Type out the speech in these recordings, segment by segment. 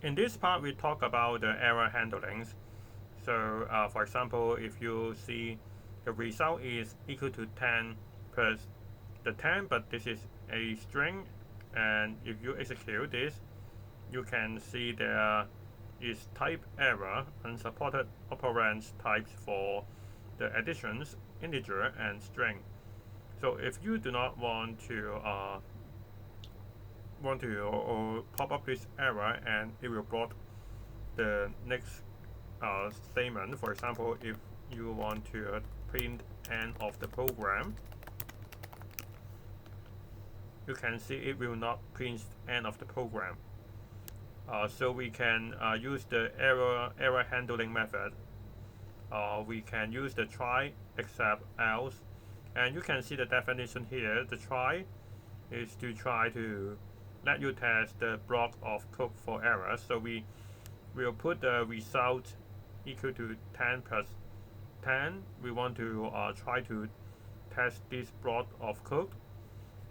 In this part, we talk about the error handlings. So, for example, if you see the result is equal to 10 plus the 10, but this is a string, and if you execute this, you can see there is type error, unsupported operands types for the additions, integer, and string. So if you do not want to pop up this error and it will block the next statement. For example, if you want to print end of the program, you can see it will not print end of the program. So we can use the error handling method. We can use the try, except, else, and you can see the definition here. The try is to try to let you test the block of code for error. So we will put the result equal to 10 plus 10. We want to try to test this block of code,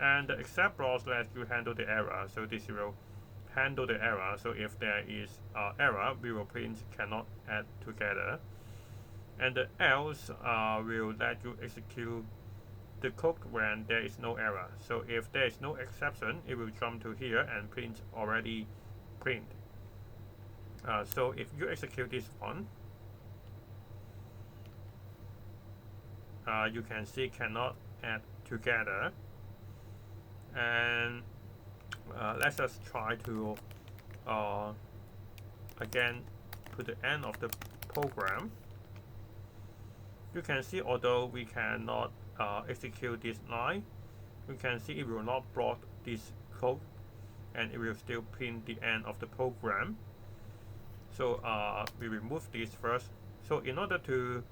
and the except block lets you handle the error. So this will handle the error. So if there is error, we will print cannot add together, and the else will let you execute the code when there is no error. So if there is no exception, it will jump to here and print already print. So if you execute this one, you can see cannot add together. And let's just try to again put the end of the program. You can see although we cannot execute this line, you can see it will not block this code and it will still print the end of the program. So we remove this first. So in order to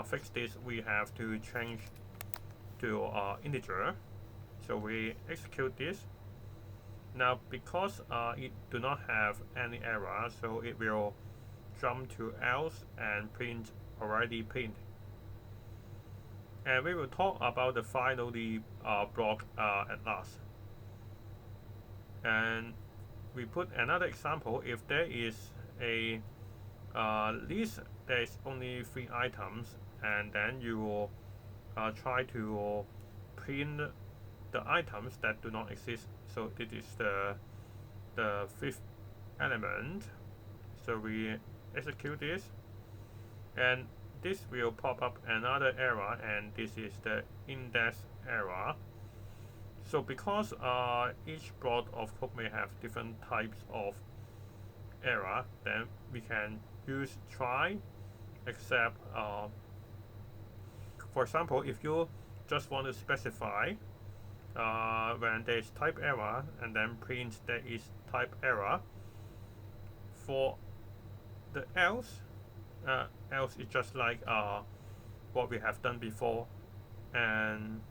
fix this, we have to change to integer. So we execute this. Now because it do not have any error, so it will jump to else and print already print. And we will talk about the finally block at last. And we put another example. If there is a list, there is only 3 items, and then you will try to print the items that do not exist. So this is the 5th element. So we execute this, and this will pop up another error, and this is the index error. So because each block of code may have different types of error, then we can use try, except for example, if you just want to specify when there is type error and then print there is type error, for the else is just like what we have done before, and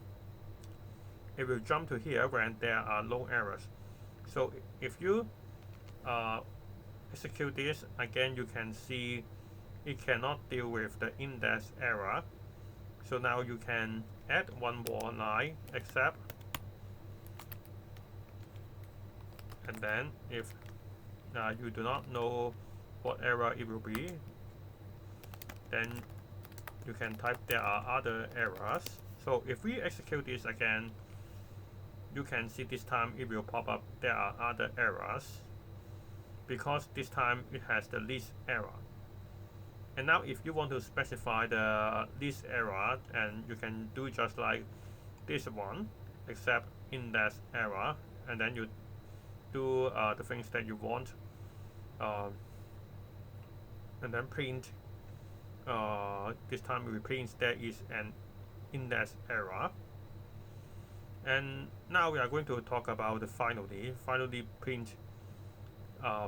it will jump to here when there are no errors. So if you execute this again, you can see it cannot deal with the index error. So now you can add one more line, except, and then if you do not know what error it will be, then you can type there are other errors. So if we execute this again, you can see this time it will pop up there are other errors, because this time it has the least error. And now if you want to specify the least error, and you can do just like this one, except index error, and then you do the things that you want, and then print. This time we print there is an index error. And now we are going to talk about the finally print.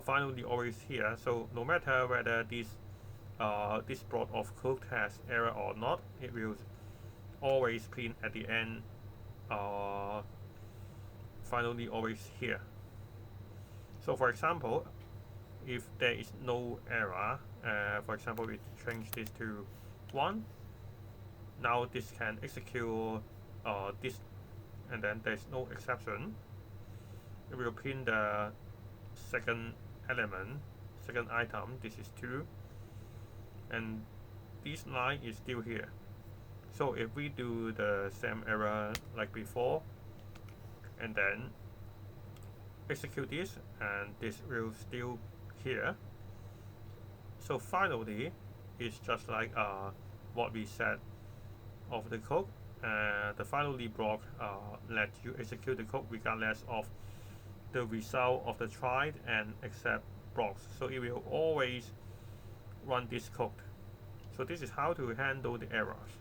Finally always here. So no matter whether this block of code has error or not, it will always print at the end. Finally always here. So for example, if there is no error, for example, we change this to 1. Now this can execute this, and then there's no exception. It will print the second element, second item, this is 2, and this line is still here. So if we do the same error like before, and then execute this, and this will still here. So finally, it's just like what we said of the code. The finally block lets you execute the code regardless of the result of the tried and except blocks. So it will always run this code. So this is how to handle the errors.